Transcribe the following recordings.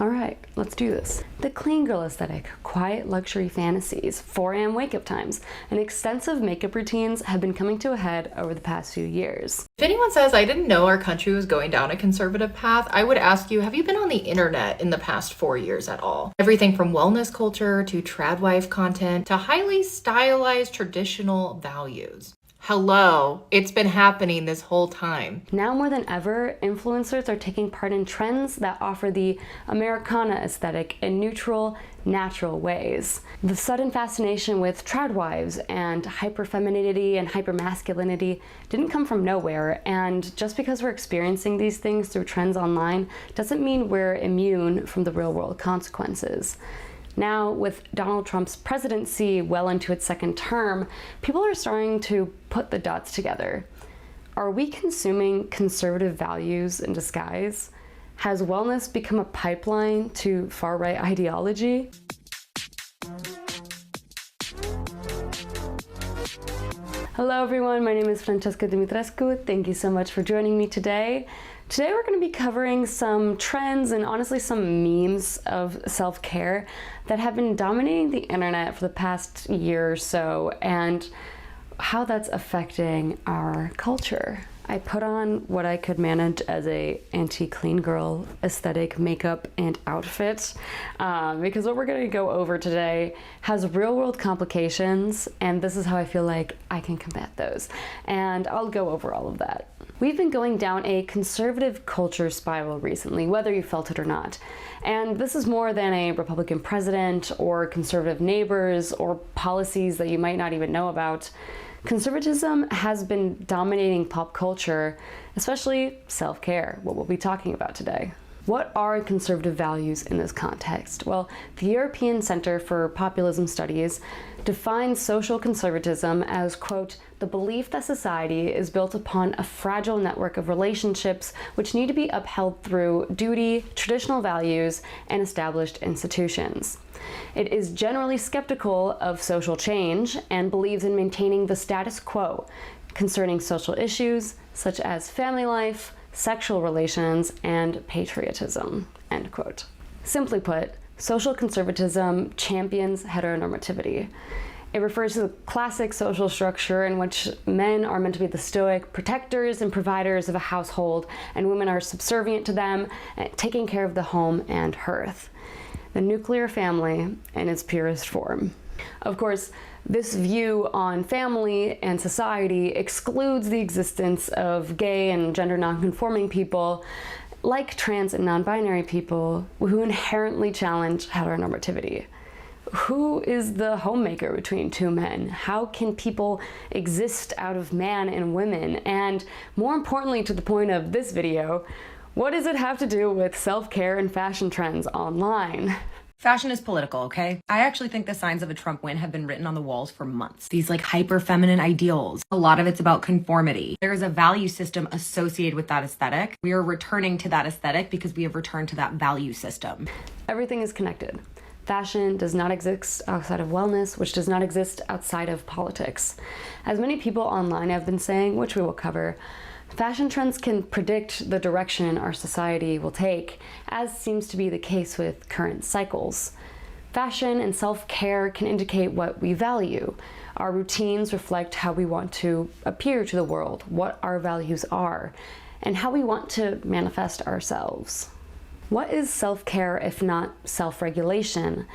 All right, let's do this. The clean girl aesthetic, quiet luxury fantasies, 4 a.m. wake-up times, and extensive makeup routines have been coming to a head over the past few years. If anyone says, I didn't know our country was going down a conservative path, I would ask you, have you been on the internet in the past 4 years at all? Everything from wellness culture to tradwife content to highly stylized traditional values. Hello, it's been happening this whole time. Now more than ever, influencers are taking part in trends that offer the Americana aesthetic in neutral, natural ways. The sudden fascination with tradwives and hyperfemininity and hypermasculinity didn't come from nowhere, and just because we're experiencing these things through trends online doesn't mean we're immune from the real-world consequences. Now, with Donald Trump's presidency well into its second term, people are starting to put the dots together. Are we consuming conservative values in disguise? Has wellness become a pipeline to far-right ideology? Hello everyone, my name is Francesca Dimitrescu. Thank you so much for joining me today. Today we're going to be covering some trends and honestly some memes of self-care that have been dominating the internet for the past year or so and how that's affecting our culture. I put on what I could manage as a anti-clean girl aesthetic makeup and outfit because what we're going to go over today has real-world complications, and this is how I feel like I can combat those. And I'll go over all of that. We've been going down a conservative culture spiral recently, whether you felt it or not. And this is more than a Republican president or conservative neighbors or policies that you might not even know about. Conservatism has been dominating pop culture, especially self-care, what we'll be talking about today. What are conservative values in this context? Well, the European Center for Populism Studies defines social conservatism as, quote, the belief that society is built upon a fragile network of relationships which need to be upheld through duty, traditional values, and established institutions. It is generally skeptical of social change and believes in maintaining the status quo concerning social issues such as family life, sexual relations, and patriotism, end quote. Simply put, social conservatism champions heteronormativity. It refers to the classic social structure in which men are meant to be the stoic protectors and providers of a household, and women are subservient to them, taking care of the home and hearth. The nuclear family in its purest form. Of course, this view on family and society excludes the existence of gay and gender nonconforming people, like trans and non-binary people, who inherently challenge heteronormativity. Who is the homemaker between two men? How can people exist out of man and women? And more importantly, to the point of this video, what does it have to do with self-care and fashion trends online? Fashion is political, okay? I actually think the signs of a Trump win have been written on the walls for months. These like hyper feminine ideals. A lot of it's about conformity. There is a value system associated with that aesthetic. We are returning to that aesthetic because we have returned to that value system. Everything is connected. Fashion does not exist outside of wellness, which does not exist outside of politics. As many people online have been saying, which we will cover, fashion trends can predict the direction our society will take, as seems to be the case with current cycles. Fashion and self-care can indicate what we value. Our routines reflect how we want to appear to the world, what our values are, and how we want to manifest ourselves. What is self-care if not self-regulation?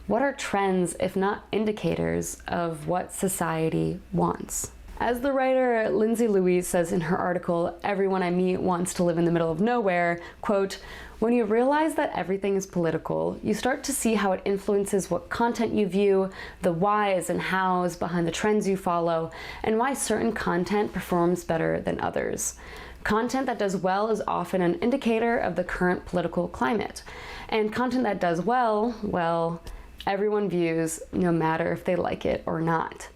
What are trends if not indicators of what society wants? As the writer Lindsay Louise says in her article, Everyone I Meet Wants to Live in the Middle of Nowhere, quote, when you realize that everything is political, you start to see how it influences what content you view, the whys and hows behind the trends you follow, and why certain content performs better than others. Content that does well is often an indicator of the current political climate. And content that does well, everyone views no matter if they like it or not.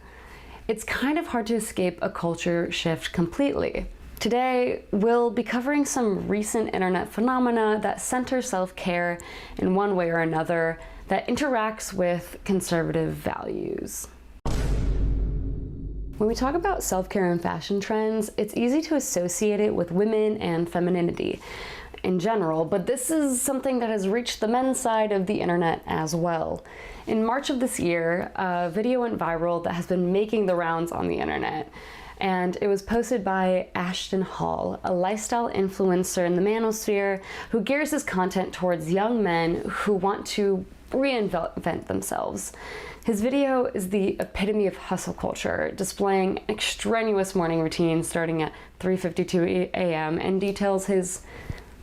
It's kind of hard to escape a culture shift completely. Today, we'll be covering some recent internet phenomena that center self-care in one way or another that interacts with conservative values. When we talk about self-care and fashion trends, it's easy to associate it with women and femininity. in general, but this is something that has reached the men's side of the internet as well. In March of this year, a video went viral that has been making the rounds on the internet, and it was posted by Ashton Hall, a lifestyle influencer in the manosphere who gears his content towards young men who want to reinvent themselves. His video is the epitome of hustle culture, displaying an extraneous morning routine starting at 3:52 a.m. and details his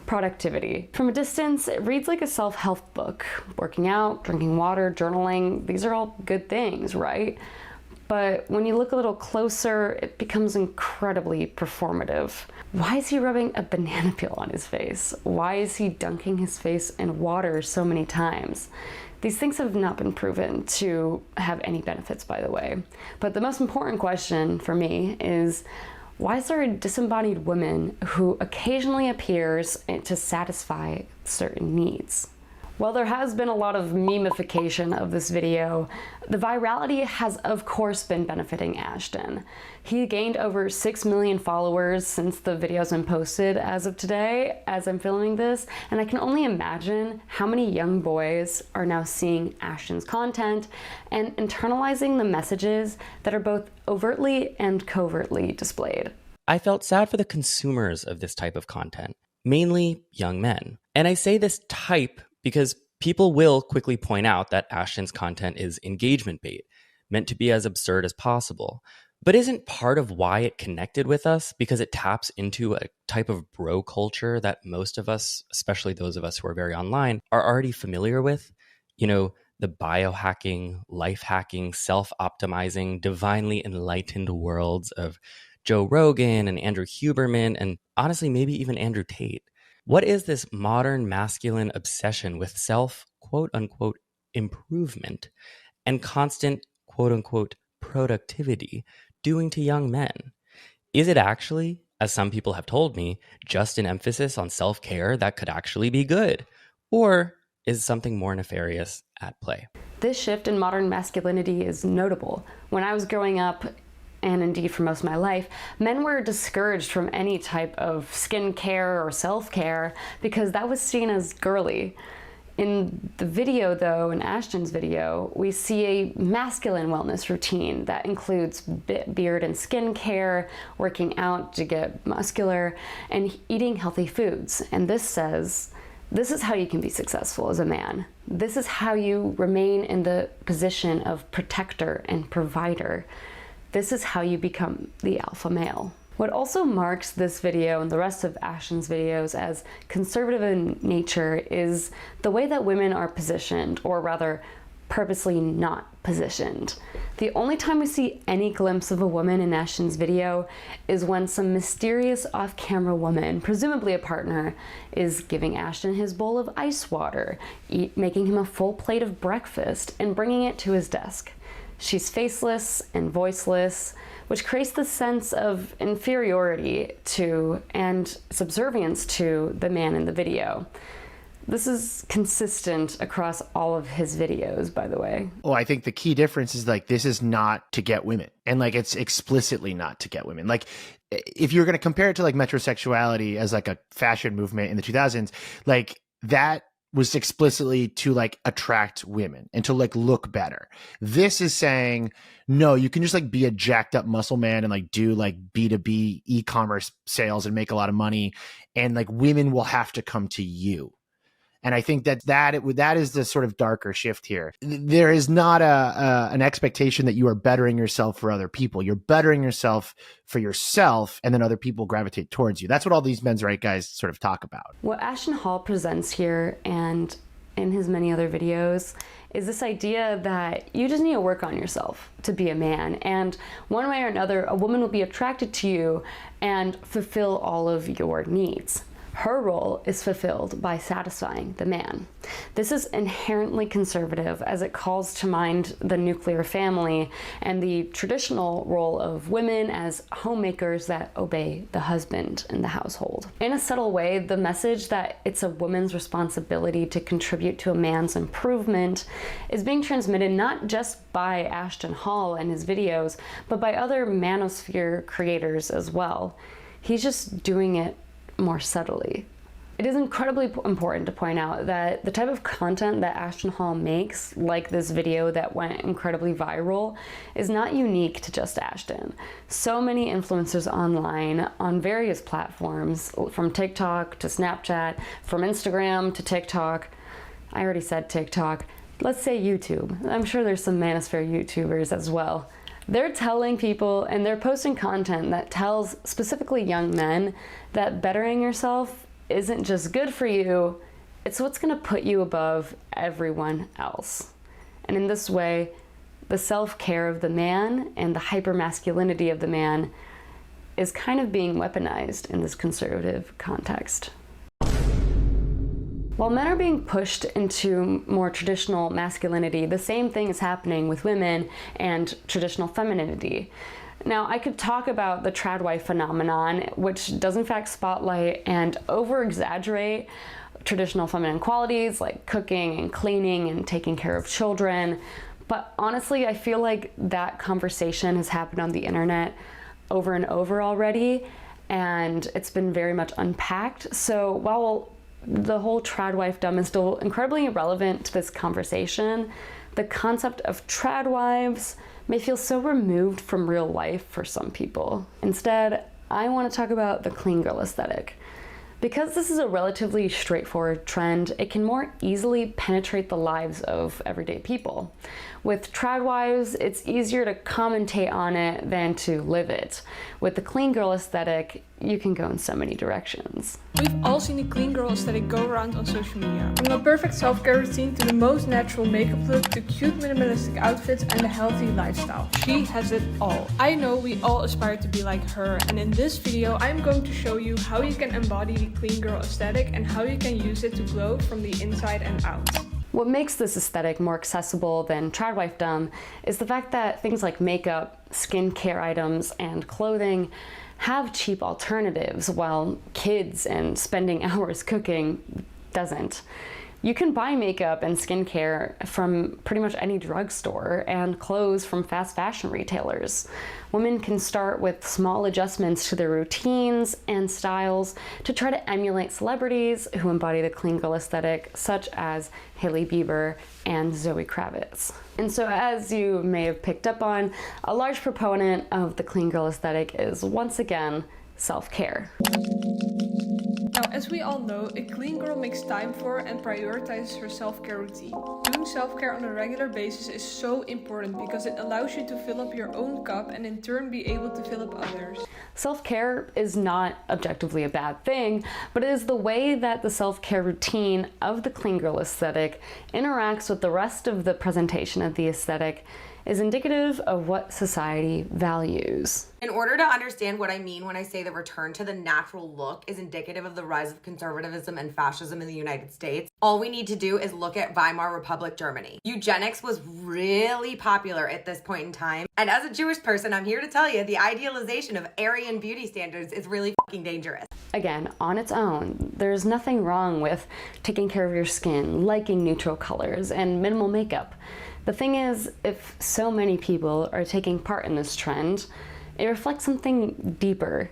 productivity. From a distance, it reads like a self-help book. Working out, drinking water, journaling, these are all good things, right? But when you look a little closer, it becomes incredibly performative. Why is he rubbing a banana peel on his face? Why is he dunking his face in water so many times? These things have not been proven to have any benefits, by the way. But the most important question for me is, why is there a disembodied woman who occasionally appears to satisfy certain needs? While there has been a lot of memification of this video, the virality has of course been benefiting Ashton. He gained over 6 million followers since the video's been posted as of today, as I'm filming this, and I can only imagine how many young boys are now seeing Ashton's content and internalizing the messages that are both overtly and covertly displayed. I felt sad for the consumers of this type of content, mainly young men. And I say this type because people will quickly point out that Ashton's content is engagement bait, meant to be as absurd as possible. But isn't part of why it connected with us because it taps into a type of bro culture that most of us, especially those of us who are very online, are already familiar with? You know, the biohacking, life hacking, self-optimizing, divinely enlightened worlds of Joe Rogan and Andrew Huberman, and honestly, maybe even Andrew Tate. What is this modern masculine obsession with self, quote unquote, improvement and constant, quote unquote, productivity doing to young men? Is it actually, as some people have told me, just an emphasis on self-care that could actually be good? Or is something more nefarious at play? This shift in modern masculinity is notable. When I was growing up, and indeed for most of my life, men were discouraged from any type of skincare or self-care because that was seen as girly. In the video though, in Ashton's video, we see a masculine wellness routine that includes beard and skincare, working out to get muscular, and eating healthy foods. And this says, this is how you can be successful as a man. This is how you remain in the position of protector and provider. This is how you become the alpha male. What also marks this video and the rest of Ashton's videos as conservative in nature is the way that women are positioned, or rather, purposely not positioned. The only time we see any glimpse of a woman in Ashton's video is when some mysterious off-camera woman, presumably a partner, is giving Ashton his bowl of ice water, making him a full plate of breakfast, and bringing it to his desk. She's faceless and voiceless, which creates the sense of inferiority to and subservience to the man in the video. This is consistent across all of his videos, by the way. Oh, I think the key difference is like, this is not to get women. And like, it's explicitly not to get women. Like, if you're going to compare it to like metrosexuality as like a fashion movement in the 2000s, like that was explicitly to like attract women and to like look better. This is saying, no, you can just like be a jacked up muscle man and like do like B2B e-commerce sales and make a lot of money. And like women will have to come to you. And I think that is the sort of darker shift here. There is not an expectation that you are bettering yourself for other people. You're bettering yourself for yourself, and then other people gravitate towards you. That's what all these men's right guys sort of talk about. What Ashton Hall presents here and in his many other videos is this idea that you just need to work on yourself to be a man. And one way or another, a woman will be attracted to you and fulfill all of your needs. Her role is fulfilled by satisfying the man. This is inherently conservative as it calls to mind the nuclear family and the traditional role of women as homemakers that obey the husband in the household. In a subtle way, the message that it's a woman's responsibility to contribute to a man's improvement is being transmitted not just by Ashton Hall and his videos, but by other manosphere creators as well. He's just doing it more subtly. It is incredibly important to point out that the type of content that Ashton Hall makes, like this video that went incredibly viral, is not unique to just Ashton. So many influencers online on various platforms, from TikTok to Snapchat, from Instagram to TikTok. I already said TikTok. Let's say YouTube. I'm sure there's some manosphere YouTubers as well. They're telling people and they're posting content that tells specifically young men that bettering yourself isn't just good for you, it's what's going to put you above everyone else. And in this way, the self-care of the man and the hypermasculinity of the man is kind of being weaponized in this conservative context. While men are being pushed into more traditional masculinity, the same thing is happening with women and traditional femininity. Now, I could talk about the tradwife phenomenon, which does in fact spotlight and over-exaggerate traditional feminine qualities like cooking and cleaning and taking care of children. But honestly, I feel like that conversation has happened on the internet over and over already, and it's been very much unpacked. So while the whole tradwifedom is still incredibly irrelevant to this conversation, the concept of tradwives may feel so removed from real life for some people. Instead, I want to talk about the clean girl aesthetic. Because this is a relatively straightforward trend, it can more easily penetrate the lives of everyday people. With tradwives, it's easier to commentate on it than to live it. With the clean girl aesthetic, you can go in so many directions. We've all seen the clean girl aesthetic go around on social media. From the perfect self-care routine to the most natural makeup look to cute minimalistic outfits and a healthy lifestyle. She has it all. I know we all aspire to be like her, and in this video I'm going to show you how you can embody the clean girl aesthetic and how you can use it to glow from the inside and out. What makes this aesthetic more accessible than tradwifedom is the fact that things like makeup, skincare items, and clothing have cheap alternatives, while kids and spending hours cooking doesn't. You can buy makeup and skincare from pretty much any drugstore and clothes from fast fashion retailers. Women can start with small adjustments to their routines and styles to try to emulate celebrities who embody the clean girl aesthetic, such as Hailey Bieber and Zoe Kravitz. And so, as you may have picked up on, a large proponent of the clean girl aesthetic is once again self-care. Now, as we all know, a clean girl makes time for and prioritizes her self-care routine. Doing self-care on a regular basis is so important because it allows you to fill up your own cup and in turn be able to fill up others. Self-care is not objectively a bad thing, but it is the way that the self-care routine of the clean girl aesthetic interacts with the rest of the presentation of the aesthetic is indicative of what society values. In order to understand what I mean when I say the return to the natural look is indicative of the rise of conservatism and fascism in the United States, all we need to do is look at Weimar Republic Germany. Eugenics was really popular at this point in time, and as a Jewish person, I'm here to tell you the idealization of Aryan beauty standards is really fucking dangerous. Again, on its own, there's nothing wrong with taking care of your skin, liking neutral colors, and minimal makeup. The thing is, if so many people are taking part in this trend, it reflects something deeper.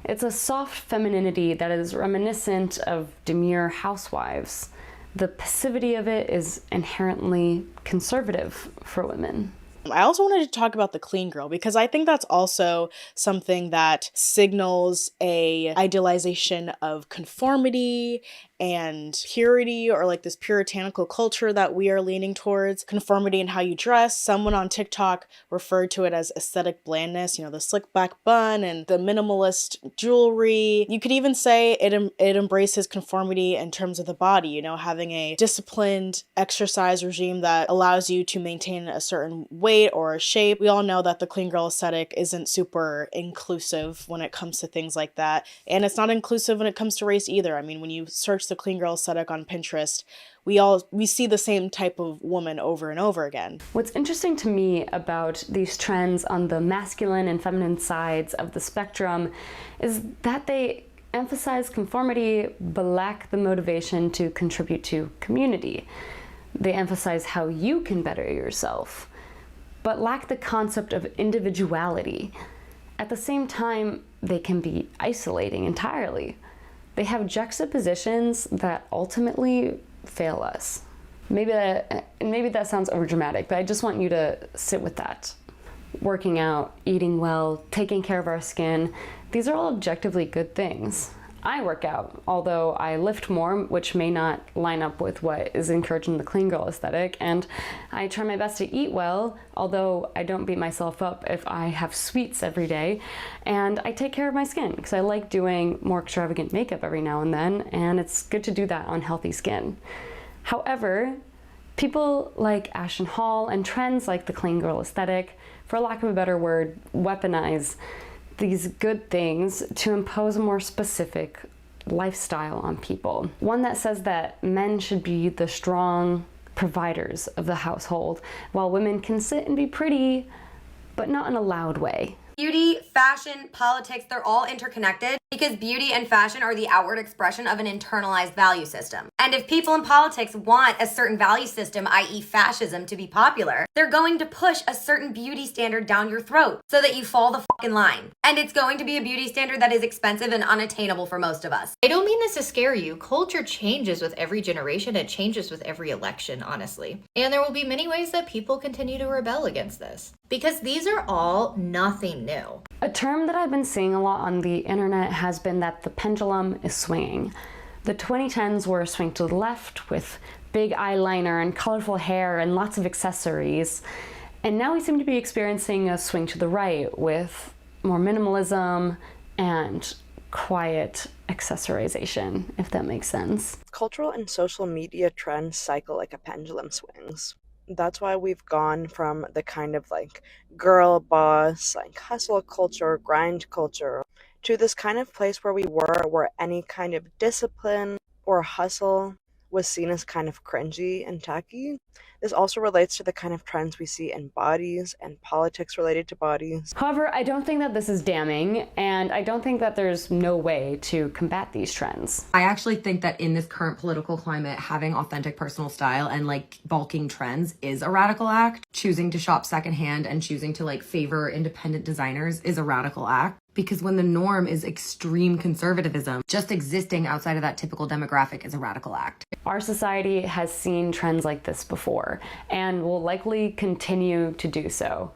It's a soft femininity that is reminiscent of demure housewives. The passivity of it is inherently conservative for women. I also wanted to talk about the clean girl because I think that's also something that signals a idealization of conformity and purity, or like this puritanical culture that we are leaning towards. Conformity in how you dress. Someone on TikTok referred to it as aesthetic blandness, you know, the slick back bun and the minimalist jewelry. You could even say it embraces conformity in terms of the body, you know, having a disciplined exercise regime that allows you to maintain a certain weight or a shape. We all know that the clean girl aesthetic isn't super inclusive when it comes to things like that. And it's not inclusive when it comes to race either. I mean, when you search the clean girl aesthetic on Pinterest, we see the same type of woman over and over again. What's interesting to me about these trends on the masculine and feminine sides of the spectrum is that they emphasize conformity but lack the motivation to contribute to community. They emphasize how you can better yourself, but lack the concept of individuality. At the same time, they can be isolating entirely. they have juxtapositions that ultimately fail us. Maybe that sounds overdramatic, but I just want you to sit with that. Working out, eating well, taking care of our skin, these are all objectively good things. I work out, although I lift more, which may not line up with what is encouraged in the clean girl aesthetic, and I try my best to eat well, although I don't beat myself up if I have sweets every day, and I take care of my skin because I like doing more extravagant makeup every now and then, and it's good to do that on healthy skin. However, people like Ashton Hall and trends like the clean girl aesthetic, for lack of a better word, weaponize these good things to impose a more specific lifestyle on people. One that says that men should be the strong providers of the household, while women can sit and be pretty, but not in a loud way. Beauty, fashion, politics, they're all interconnected because beauty and fashion are the outward expression of an internalized value system. And if people in politics want a certain value system, i.e. fascism, to be popular, they're going to push a certain beauty standard down your throat so that you fall the fucking line. And it's going to be a beauty standard that is expensive and unattainable for most of us. I don't mean this to scare you. Culture changes with every generation. It changes with every election, honestly. And there will be many ways that people continue to rebel against this. Because these are all nothing new. A term that I've been seeing a lot on the internet has been that the pendulum is swinging. The 2010s were a swing to the left with big eyeliner and colorful hair and lots of accessories. And now we seem to be experiencing a swing to the right with more minimalism and quiet accessorization, if that makes sense. Cultural and social media trends cycle like a pendulum swings. That's why we've gone from the kind of like girl boss, like hustle culture, grind culture, to this kind of place where we were, where any kind of discipline or hustle was seen as kind of cringy and tacky. This also relates to the kind of trends we see in bodies and politics related to bodies. However, I don't think that this is damning, and I don't think that there's no way to combat these trends. I actually think that in this current political climate, having authentic personal style and like bulking trends is a radical act. Choosing to shop secondhand and choosing to like favor independent designers is a radical act. Because when the norm is extreme conservatism, just existing outside of that typical demographic is a radical act. Our society has seen trends like this before and will likely continue to do so.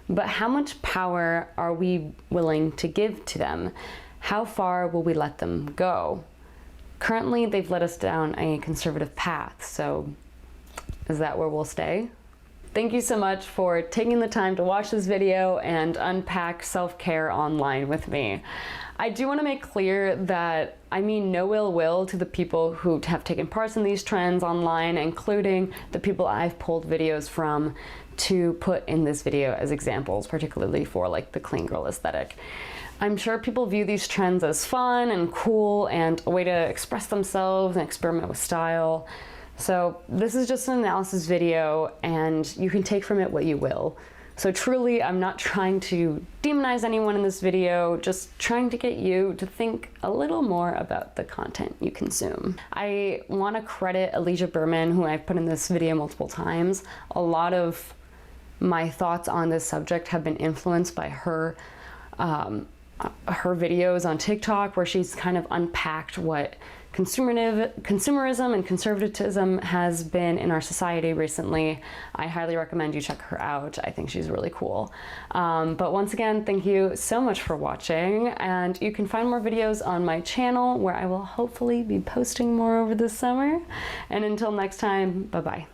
But how much power are we willing to give to them? How far will we let them go? Currently, they've led us down a conservative path, so is that where we'll stay? Thank you so much for taking the time to watch this video and unpack self-care online with me. I do want to make clear that I mean no ill will to the people who have taken part in these trends online, including the people I've pulled videos from to put in this video as examples, particularly for like the clean girl aesthetic. I'm sure people view these trends as fun and cool and a way to express themselves and experiment with style. So this is just an analysis video and you can take from it what you will. So truly, I'm not trying to demonize anyone in this video, just trying to get you to think a little more about the content you consume. I want to credit Elysia Berman, who I've put in this video multiple times. A lot of my thoughts on this subject have been influenced by her videos on TikTok, where she's kind of unpacked what consumerism and conservatism has been in our society recently. I highly recommend you check her out. I think she's really cool. But once again, thank you so much for watching, and you can find more videos on my channel where I will hopefully be posting more over the summer. And until next time, bye-bye.